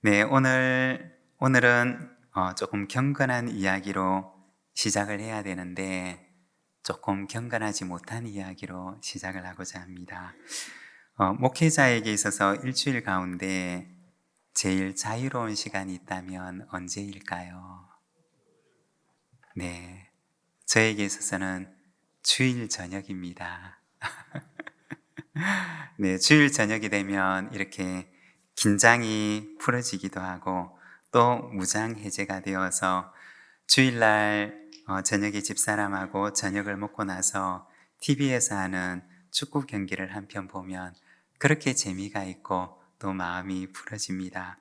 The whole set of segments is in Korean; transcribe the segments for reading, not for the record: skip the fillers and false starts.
네, 오늘은 조금 경건한 이야기로 시작을 해야 되는데 조금 경건하지 못한 이야기로 시작을 하고자 합니다. 목회자에게 있어서 일주일 가운데 제일 자유로운 시간이 있다면 언제일까요? 네, 저에게 있어서는 주일 저녁입니다. 네, 주일 저녁이 되면 이렇게 긴장이 풀어지기도 하고 또 무장 해제가 되어서 주일날 저녁에 집사람하고 저녁을 먹고 나서 TV에서 하는 축구 경기를 한 편 보면 그렇게 재미가 있고 또 마음이 풀어집니다.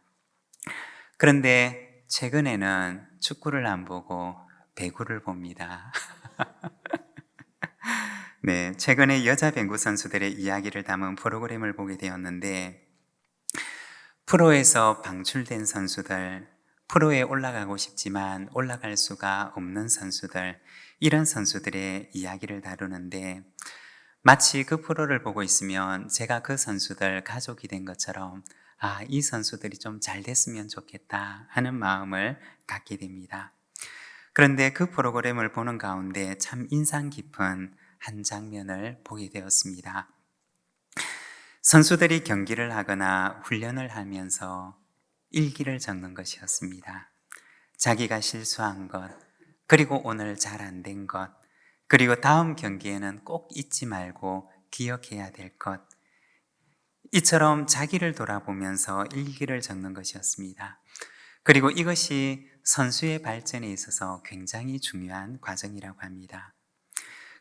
그런데 최근에는 축구를 안 보고 배구를 봅니다. 네, 최근에 여자 배구 선수들의 이야기를 담은 프로그램을 보게 되었는데 프로에서 방출된 선수들, 프로에 올라가고 싶지만 올라갈 수가 없는 선수들, 이런 선수들의 이야기를 다루는데 마치 그 프로를 보고 있으면 제가 그 선수들 가족이 된 것처럼 이 선수들이 좀 잘 됐으면 좋겠다 하는 마음을 갖게 됩니다. 그런데 그 프로그램을 보는 가운데 참 인상 깊은 한 장면을 보게 되었습니다. 선수들이 경기를 하거나 훈련을 하면서 일기를 적는 것이었습니다. 자기가 실수한 것, 그리고 오늘 잘 안 된 것, 그리고 다음 경기에는 꼭 잊지 말고 기억해야 될 것, 이처럼 자기를 돌아보면서 일기를 적는 것이었습니다. 그리고 이것이 선수의 발전에 있어서 굉장히 중요한 과정이라고 합니다.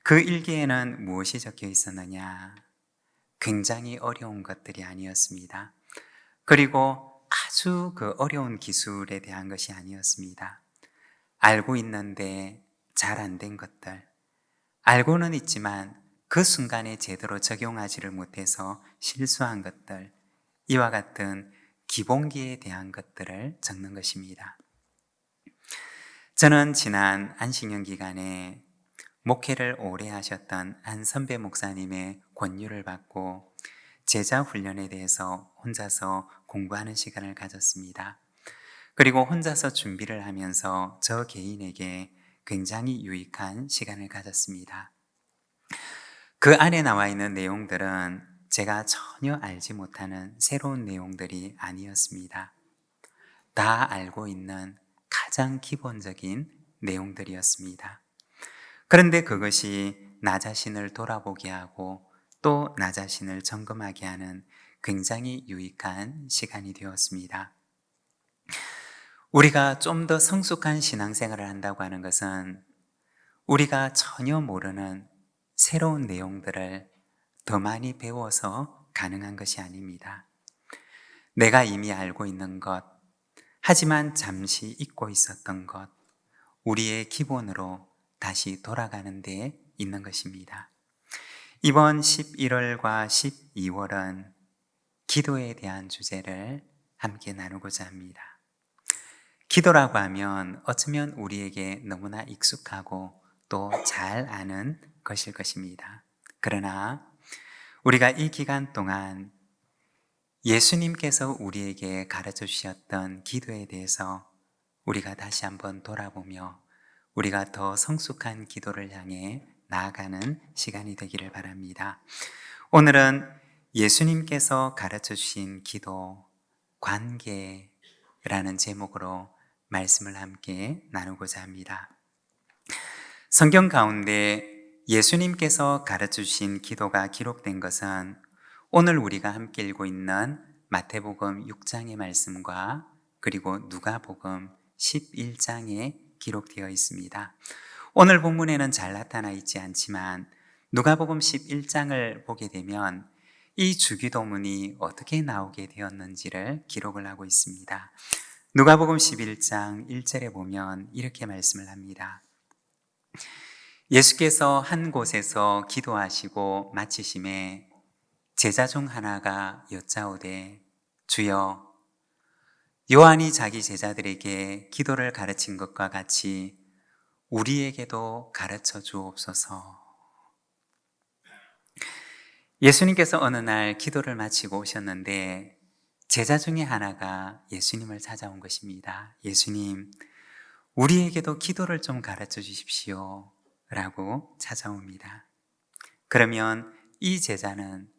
그 일기에는 무엇이 적혀 있었느냐? 굉장히 어려운 것들이 아니었습니다. 그리고 아주 그 어려운 기술에 대한 것이 아니었습니다. 알고 있는데 잘 안 된 것들, 알고는 있지만 그 순간에 제대로 적용하지를 못해서 실수한 것들, 이와 같은 기본기에 대한 것들을 적는 것입니다. 저는 지난 안식년 기간에 목회를 오래 하셨던 한 선배 목사님의 권유를 받고 제자 훈련에 대해서 혼자서 공부하는 시간을 가졌습니다. 그리고 혼자서 준비를 하면서 저 개인에게 굉장히 유익한 시간을 가졌습니다. 그 안에 나와 있는 내용들은 제가 전혀 알지 못하는 새로운 내용들이 아니었습니다. 다 알고 있는 가장 기본적인 내용들이었습니다. 그런데 그것이 나 자신을 돌아보게 하고 또 나 자신을 점검하게 하는 굉장히 유익한 시간이 되었습니다. 우리가 좀 더 성숙한 신앙생활을 한다고 하는 것은 우리가 전혀 모르는 새로운 내용들을 더 많이 배워서 가능한 것이 아닙니다. 내가 이미 알고 있는 것, 하지만 잠시 잊고 있었던 것, 우리의 기본으로 다시 돌아가는 데 있는 것입니다. 이번 11월과 12월은 기도에 대한 주제를 함께 나누고자 합니다. 기도라고 하면 어쩌면 우리에게 너무나 익숙하고 또 잘 아는 것일 것입니다. 그러나 우리가 이 기간 동안 예수님께서 우리에게 가르쳐 주셨던 기도에 대해서 우리가 다시 한번 돌아보며 우리가 더 성숙한 기도를 향해 나아가는 시간이 되기를 바랍니다. 오늘은 예수님께서 가르쳐 주신 기도, 관계라는 제목으로 말씀을 함께 나누고자 합니다. 성경 가운데 예수님께서 가르쳐 주신 기도가 기록된 것은 오늘 우리가 함께 읽고 있는 마태복음 6장의 말씀과 그리고 누가복음 11장에 기록되어 있습니다. 오늘 본문에는 잘 나타나 있지 않지만 누가복음 11장을 보게 되면 이 주기도문이 어떻게 나오게 되었는지를 기록을 하고 있습니다. 누가복음 11장 1절에 보면 이렇게 말씀을 합니다. 예수께서 한 곳에서 기도하시고 마치심에 제자 중 하나가 여짜오되 주여, 요한이 자기 제자들에게 기도를 가르친 것과 같이 우리에게도 가르쳐 주옵소서. 예수님께서 어느 날 기도를 마치고 오셨는데 제자 중에 하나가 예수님을 찾아온 것입니다. 예수님, 우리에게도 기도를 좀 가르쳐 주십시오. 라고 찾아옵니다. 그러면 이 제자는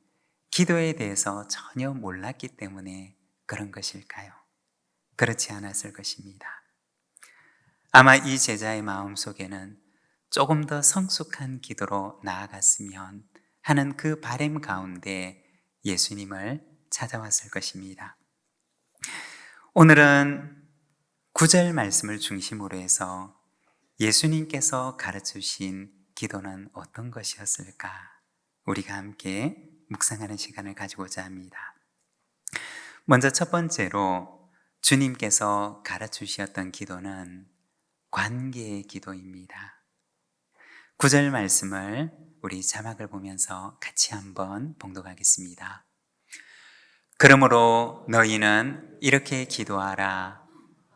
기도에 대해서 전혀 몰랐기 때문에 그런 것일까요? 그렇지 않았을 것입니다. 아마 이 제자의 마음 속에는 조금 더 성숙한 기도로 나아갔으면 하는 그 바람 가운데 예수님을 찾아왔을 것입니다. 오늘은 9절 말씀을 중심으로 해서 예수님께서 가르치신 기도는 어떤 것이었을까? 우리가 함께 묵상하는 시간을 가지고자 합니다. 먼저 첫 번째로 주님께서 가르치셨던 기도는 관계의 기도입니다. 9절 말씀을 우리 자막을 보면서 같이 한번 봉독하겠습니다. 그러므로 너희는 이렇게 기도하라.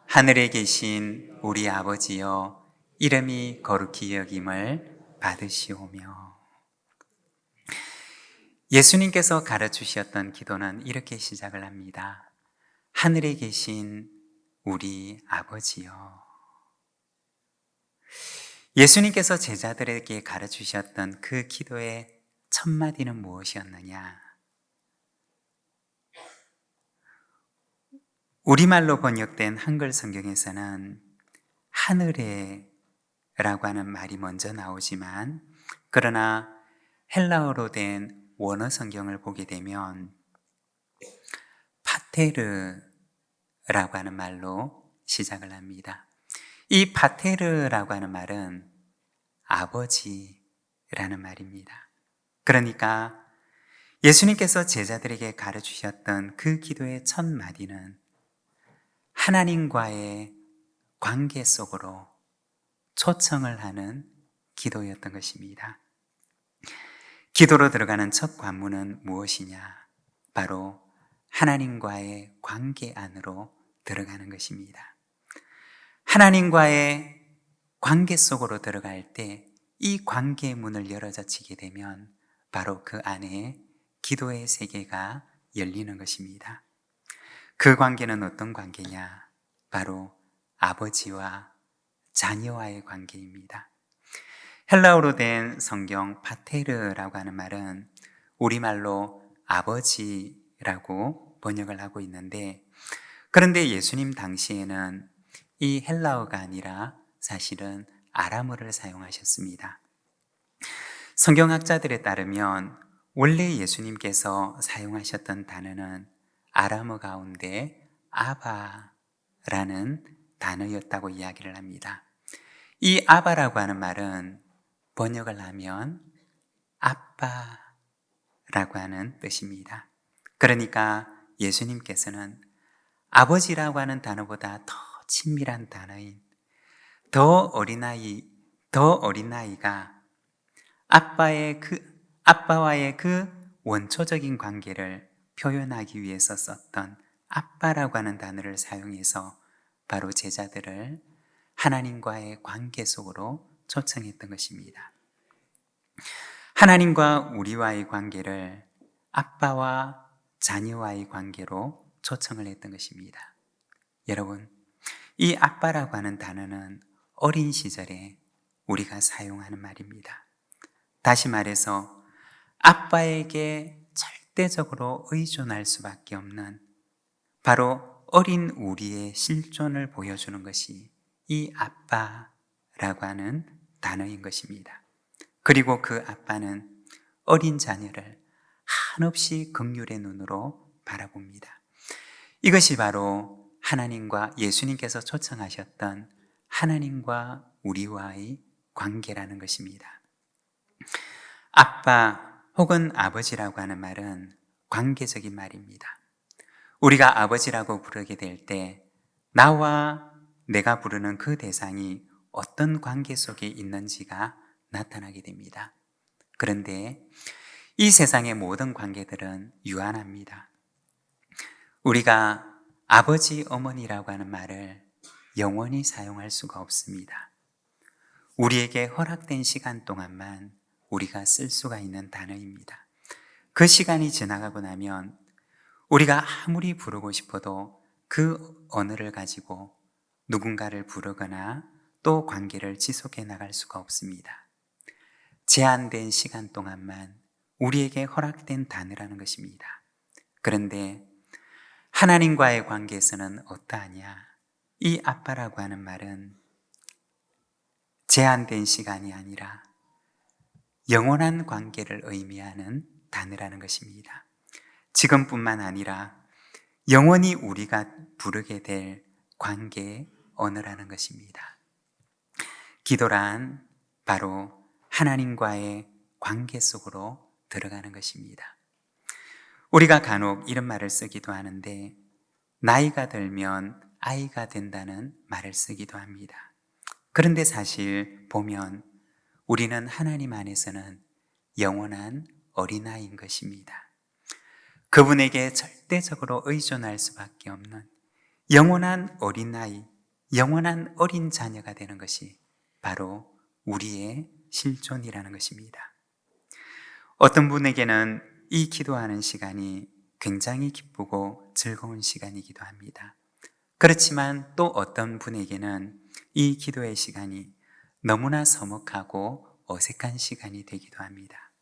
하늘에 계신 우리 아버지여, 이름이 거룩히 여김을 받으시오며. 예수님께서 가르치셨던 기도는 이렇게 시작을 합니다. 하늘에 계신 우리 아버지여. 예수님께서 제자들에게 가르치셨던 그 기도의 첫 마디는 무엇이었느냐? 우리말로 번역된 한글 성경에서는 하늘에 라고 하는 말이 먼저 나오지만, 그러나 헬라어로 된 원어 성경을 보게 되면 파테르라고 하는 말로 시작을 합니다. 이 파테르라고 하는 말은 아버지라는 말입니다. 그러니까 예수님께서 제자들에게 가르치셨던 그 기도의 첫 마디는 하나님과의 관계 속으로 초청을 하는 기도였던 것입니다. 기도로 들어가는 첫 관문은 무엇이냐? 바로 하나님과의 관계 안으로 들어가는 것입니다. 하나님과의 관계 속으로 들어갈 때 이 관계의 문을 열어젖히게 되면 바로 그 안에 기도의 세계가 열리는 것입니다. 그 관계는 어떤 관계냐? 바로 아버지와 자녀와의 관계입니다. 헬라어로 된 성경 파테르라고 하는 말은 우리말로 아버지라고 번역을 하고 있는데, 그런데 예수님 당시에는 이 헬라어가 아니라 사실은 아람어를 사용하셨습니다. 성경학자들에 따르면 원래 예수님께서 사용하셨던 단어는 아람어 가운데 아바라는 단어였다고 이야기를 합니다. 이 아바라고 하는 말은 번역을 하면 아빠라고 하는 뜻입니다. 그러니까 예수님께서는 아버지라고 하는 단어보다 더 친밀한 단어인 더 어린아이가 아빠와의 그 원초적인 관계를 표현하기 위해서 썼던 아빠라고 하는 단어를 사용해서 바로 제자들을 하나님과의 관계 속으로 초청했던 것입니다. 하나님과 우리와의 관계를 아빠와 자녀와의 관계로 초청을 했던 것입니다. 여러분, 이 아빠라고 하는 단어는 어린 시절에 우리가 사용하는 말입니다. 다시 말해서 아빠에게 절대적으로 의존할 수밖에 없는 바로 어린 우리의 실존을 보여주는 것이 이 아빠라고 하는 단어인 것입니다. 그리고 그 아빠는 어린 자녀를 한없이 긍휼의 눈으로 바라봅니다. 이것이 바로 하나님과 예수님께서 초청하셨던 하나님과 우리와의 관계라는 것입니다. 아빠 혹은 아버지라고 하는 말은 관계적인 말입니다. 우리가 아버지라고 부르게 될 때 나와 내가 부르는 그 대상이 어떤 관계 속에 있는지가 나타나게 됩니다. 그런데 이 세상의 모든 관계들은 유한합니다. 우리가 아버지, 어머니라고 하는 말을 영원히 사용할 수가 없습니다. 우리에게 허락된 시간 동안만 우리가 쓸 수가 있는 단어입니다. 그 시간이 지나가고 나면 우리가 아무리 부르고 싶어도 그 언어를 가지고 누군가를 부르거나 또 관계를 지속해 나갈 수가 없습니다. 제한된 시간 동안만 우리에게 허락된 단어라는 것입니다. 그런데 하나님과의 관계에서는 어떠하냐? 이 아빠라고 하는 말은 제한된 시간이 아니라 영원한 관계를 의미하는 단어라는 것입니다. 지금뿐만 아니라 영원히 우리가 부르게 될 관계의 언어라는 것입니다. 기도란 바로 하나님과의 관계 속으로 들어가는 것입니다. 우리가 간혹 이런 말을 쓰기도 하는데 나이가 들면 아이가 된다는 말을 쓰기도 합니다. 그런데 사실 보면 우리는 하나님 안에서는 영원한 어린아이인 것입니다. 그분에게 절대적으로 의존할 수밖에 없는 영원한 어린아이, 영원한 어린 자녀가 되는 것이 바로 우리의 실존이라는 것입니다. 어떤 분에게는 이 기도하는 시간이 굉장히 기쁘고 즐거운 시간이기도 합니다. 그렇지만 또 어떤 분에게는 이 기도의 시간이 너무나 서먹하고 어색한 시간이 되기도 합니다.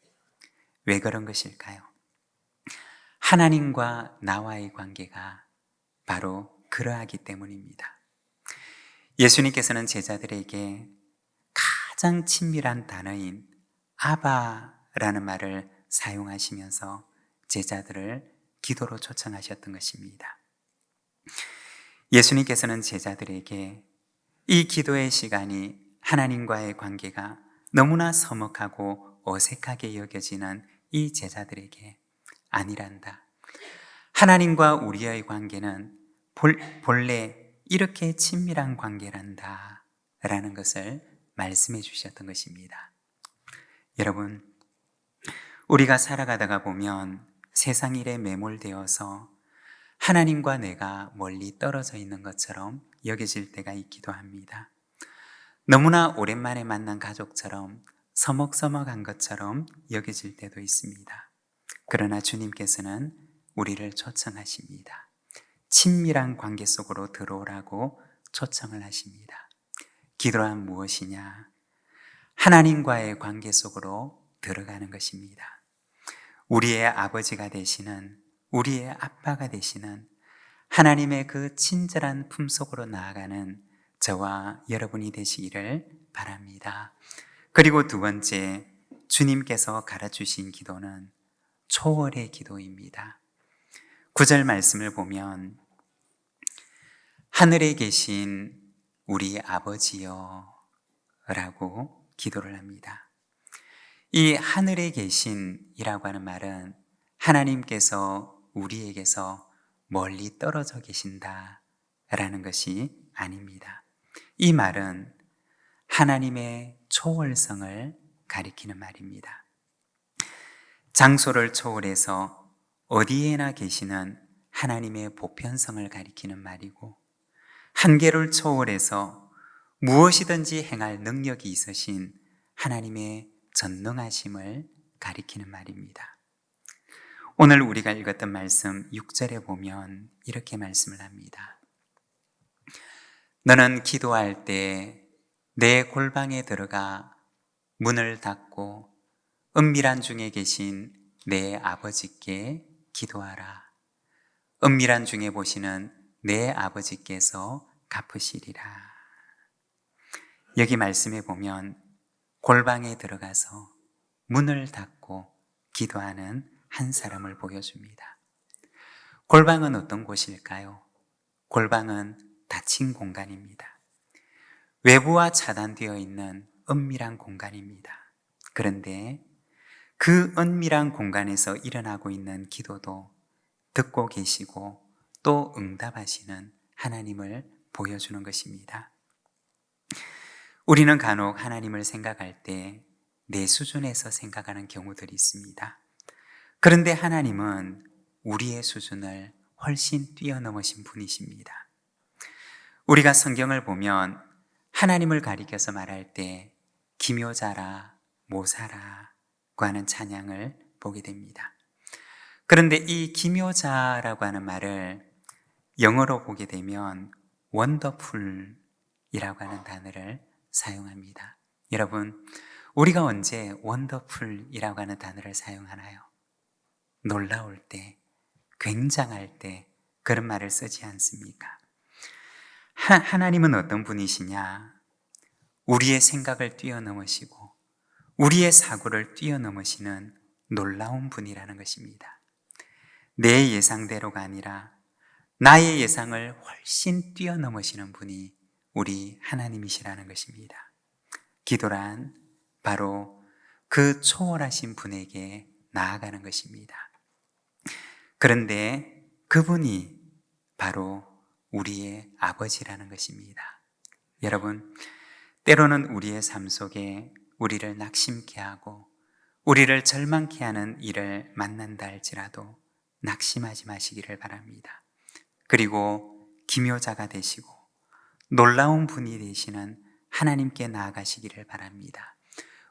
왜 그런 것일까요? 하나님과 나와의 관계가 바로 그러하기 때문입니다. 예수님께서는 제자들에게 가장 친밀한 단어인 아바라는 말을 사용하시면서 제자들을 기도로 초청하셨던 것입니다. 예수님께서는 제자들에게 이 기도의 시간이 하나님과의 관계가 너무나 서먹하고 어색하게 여겨지는 이 제자들에게 아니란다. 하나님과 우리의 관계는 본래 이렇게 친밀한 관계란다 라는 것을 말씀해 주셨던 것입니다. 여러분, 우리가 살아가다가 보면 세상 일에 매몰되어서 하나님과 내가 멀리 떨어져 있는 것처럼 여겨질 때가 있기도 합니다. 너무나 오랜만에 만난 가족처럼 서먹서먹한 것처럼 여겨질 때도 있습니다. 그러나 주님께서는 우리를 초청하십니다. 친밀한 관계 속으로 들어오라고 초청을 하십니다. 기도란 무엇이냐? 하나님과의 관계 속으로 들어가는 것입니다. 우리의 아버지가 되시는, 우리의 아빠가 되시는 하나님의 그 친절한 품속으로 나아가는 저와 여러분이 되시기를 바랍니다. 그리고 두 번째, 주님께서 가르쳐주신 기도는 초월의 기도입니다. 9절 말씀을 보면 하늘에 계신 우리 아버지여 라고 기도를 합니다. 이 하늘에 계신이라고 하는 말은 하나님께서 우리에게서 멀리 떨어져 계신다 라는 것이 아닙니다. 이 말은 하나님의 초월성을 가리키는 말입니다. 장소를 초월해서 어디에나 계시는 하나님의 보편성을 가리키는 말이고, 한계를 초월해서 무엇이든지 행할 능력이 있으신 하나님의 전능하심을 가리키는 말입니다. 오늘 우리가 읽었던 말씀 6절에 보면 이렇게 말씀을 합니다. 너는 기도할 때 내 골방에 들어가 문을 닫고 은밀한 중에 계신 내 아버지께 기도하라. 은밀한 중에 보시는 내 아버지께서 갚으시리라. 여기 말씀에 보면 골방에 들어가서 문을 닫고 기도하는 한 사람을 보여줍니다. 골방은 어떤 곳일까요? 골방은 닫힌 공간입니다. 외부와 차단되어 있는 은밀한 공간입니다. 그런데 그 은밀한 공간에서 일어나고 있는 기도도 듣고 계시고 또 응답하시는 하나님을 보여주는 것입니다. 우리는 간혹 하나님을 생각할 때 내 수준에서 생각하는 경우들이 있습니다. 그런데 하나님은 우리의 수준을 훨씬 뛰어넘으신 분이십니다. 우리가 성경을 보면 하나님을 가리켜서 말할 때 기묘자라, 모사라고 하는 찬양을 보게 됩니다. 그런데 이 기묘자라고 하는 말을 영어로 보게 되면 wonderful이라고 하는 단어를 사용합니다. 여러분, 우리가 언제 wonderful이라고 하는 단어를 사용하나요? 놀라울 때, 굉장할 때 그런 말을 쓰지 않습니까? 하나님은 어떤 분이시냐? 우리의 생각을 뛰어넘으시고 우리의 사고를 뛰어넘으시는 놀라운 분이라는 것입니다. 내 예상대로가 아니라 나의 예상을 훨씬 뛰어넘으시는 분이 우리 하나님이시라는 것입니다. 기도란 바로 그 초월하신 분에게 나아가는 것입니다. 그런데 그분이 바로 우리의 아버지라는 것입니다. 여러분, 때로는 우리의 삶 속에 우리를 낙심케 하고 우리를 절망케 하는 일을 만난다 할지라도 낙심하지 마시기를 바랍니다. 그리고 기묘자가 되시고 놀라운 분이 되시는 하나님께 나아가시기를 바랍니다.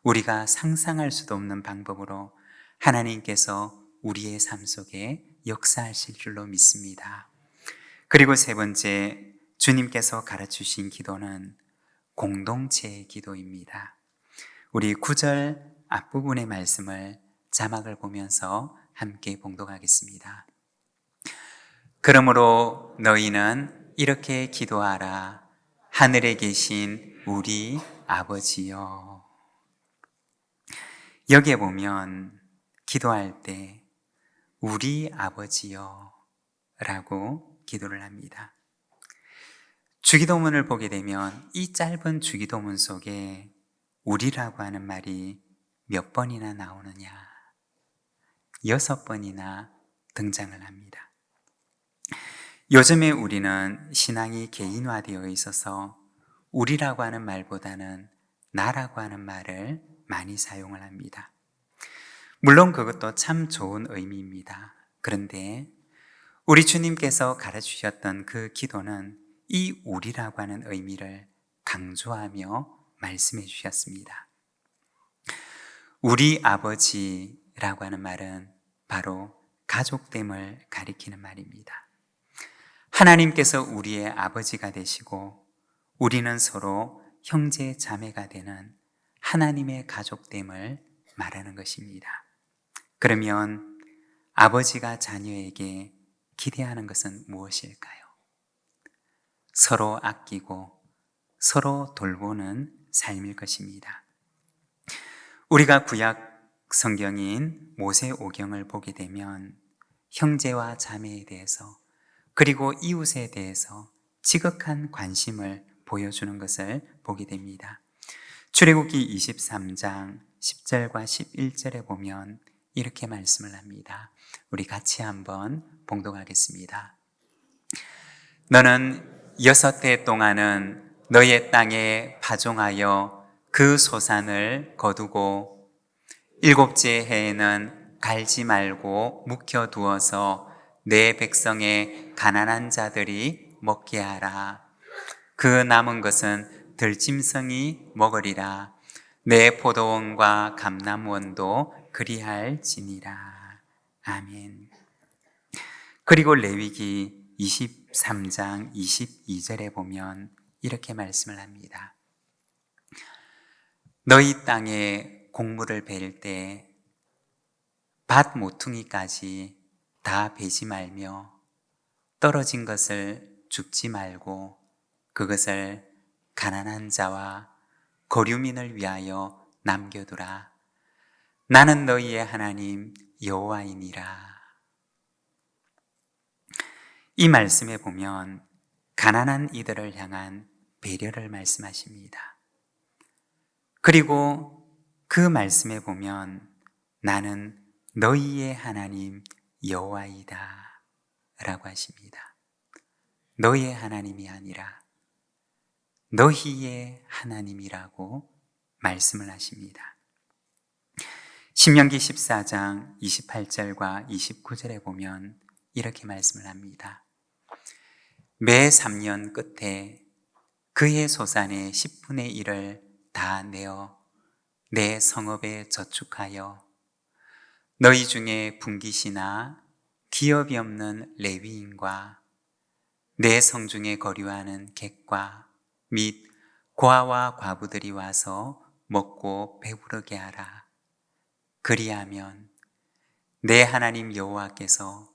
우리가 상상할 수도 없는 방법으로 하나님께서 우리의 삶 속에 역사하실 줄로 믿습니다. 그리고 세 번째, 주님께서 가르치신 기도는 공동체의 기도입니다. 우리 9절 앞부분의 말씀을 자막을 보면서 함께 봉독하겠습니다. 그러므로 너희는 이렇게 기도하라. 하늘에 계신 우리 아버지여. 여기에 보면 기도할 때 우리 아버지여 라고 기도를 합니다. 주기도문을 보게 되면 이 짧은 주기도문 속에 우리라고 하는 말이 몇 번이나 나오느냐? 6번이나 등장을 합니다. 요즘에 우리는 신앙이 개인화되어 있어서 우리라고 하는 말보다는 나라고 하는 말을 많이 사용을 합니다. 물론 그것도 참 좋은 의미입니다. 그런데 우리 주님께서 가르치셨던 그 기도는 이 우리라고 하는 의미를 강조하며 말씀해 주셨습니다. 우리 아버지라고 하는 말은 바로 가족됨을 가리키는 말입니다. 하나님께서 우리의 아버지가 되시고 우리는 서로 형제 자매가 되는 하나님의 가족됨을 말하는 것입니다. 그러면 아버지가 자녀에게 기대하는 것은 무엇일까요? 서로 아끼고 서로 돌보는 삶일 것입니다. 우리가 구약 성경인 모세오경을 보게 되면 형제와 자매에 대해서 그리고 이웃에 대해서 지극한 관심을 보여주는 것을 보게 됩니다. 출애굽기 23장 10절과 11절에 보면 이렇게 말씀을 합니다. 우리 같이 한번 봉독하겠습니다. 너는 6해 동안은 너의 땅에 파종하여 그 소산을 거두고 7째 해에는 갈지 말고 묵혀두어서 내 백성의 가난한 자들이 먹게 하라. 그 남은 것은 들짐승이 먹으리라. 내 포도원과 감람원도 그리할지니라. 아멘. 그리고 레위기 23장 22절에 보면 이렇게 말씀을 합니다. 너희 땅에 곡물을 베일 때 밭 모퉁이까지 다 베지 말며 떨어진 것을 줍지 말고 그것을 가난한 자와 거류민을 위하여 남겨두라. 나는 너희의 하나님 여호와이니라. 이 말씀에 보면 가난한 이들을 향한 배려를 말씀하십니다. 그리고 그 말씀에 보면 나는 너희의 하나님 여호와이다 라고 하십니다. 너희의 하나님이 아니라 너희의 하나님이라고 말씀을 하십니다. 신명기 14장 28절과 29절에 보면 이렇게 말씀을 합니다. 매 3년 끝에 그의 소산의 10분의 1을 다 내어 내 성읍에 저축하여 너희 중에 분깃이나 기업이 없는 레위인과 내 성중에 거류하는 객과 및 고아와 과부들이 와서 먹고 배부르게 하라. 그리하면 내 하나님 여호와께서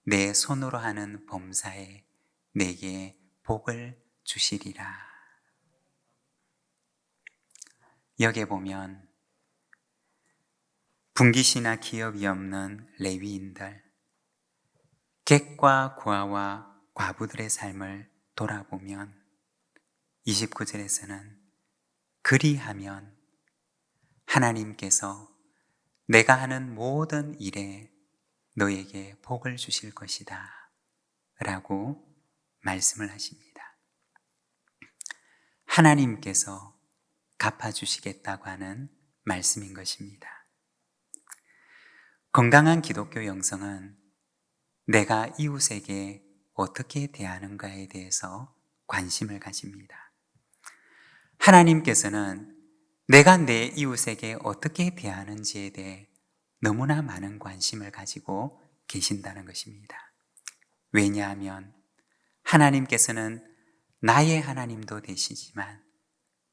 내 손으로 하는 범사에 내게 복을 주시리라. 여기에 보면 분깃이나 기업이 없는 레위인들, 객과 고아와 과부들의 삶을 돌아보면 29절에서는 그리하면 하나님께서 내가 하는 모든 일에 너에게 복을 주실 것이다 라고 말씀을 하십니다. 하나님께서 갚아주시겠다고 하는 말씀인 것입니다. 건강한 기독교 영성은 내가 이웃에게 어떻게 대하는가에 대해서 관심을 가집니다. 하나님께서는 내가 내 이웃에게 어떻게 대하는지에 대해 너무나 많은 관심을 가지고 계신다는 것입니다. 왜냐하면 하나님께서는 나의 하나님도 되시지만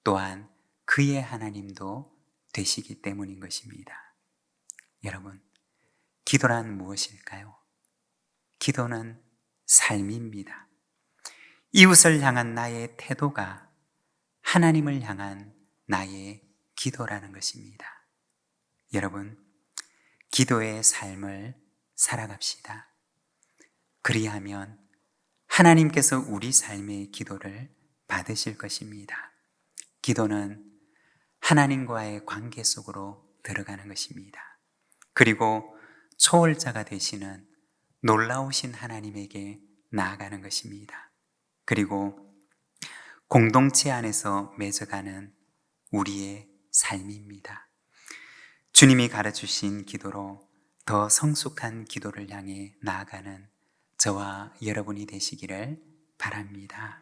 또한 그의 하나님도 되시기 때문인 것입니다. 여러분, 기도란 무엇일까요? 기도는 삶입니다. 이웃을 향한 나의 태도가 하나님을 향한 나의 기도라는 것입니다. 여러분, 기도의 삶을 살아갑시다. 그리하면 하나님께서 우리 삶의 기도를 받으실 것입니다. 기도는 하나님과의 관계 속으로 들어가는 것입니다. 그리고 초월자가 되시는 놀라우신 하나님에게 나아가는 것입니다. 그리고 공동체 안에서 맺어가는 우리의 삶입니다. 주님이 가르치신 기도로 더 성숙한 기도를 향해 나아가는 저와 여러분이 되시기를 바랍니다.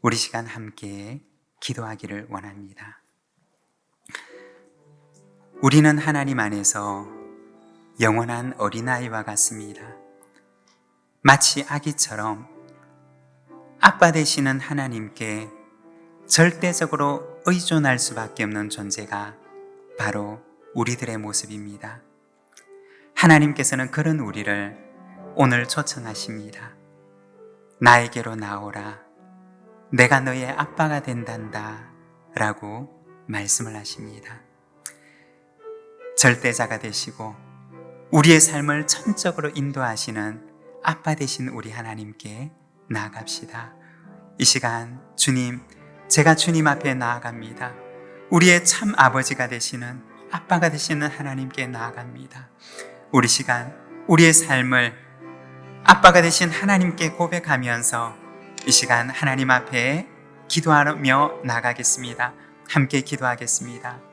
우리 시간 함께 기도하기를 원합니다. 우리는 하나님 안에서 영원한 어린아이와 같습니다. 마치 아기처럼 아빠 되시는 하나님께 절대적으로 의존할 수밖에 없는 존재가 바로 우리들의 모습입니다. 하나님께서는 그런 우리를 오늘 초청하십니다. 나에게로 나오라. 내가 너의 아빠가 된단다 라고 말씀을 하십니다. 절대자가 되시고 우리의 삶을 전적으로 인도하시는 아빠 되신 우리 하나님께 나아갑시다. 이 시간 주님, 제가 주님 앞에 나아갑니다. 우리의 참 아버지가 되시는 아빠가 되시는 하나님께 나아갑니다. 우리 시간 우리의 삶을 아빠가 되신 하나님께 고백하면서 이 시간 하나님 앞에 기도하며 나가겠습니다. 함께 기도하겠습니다.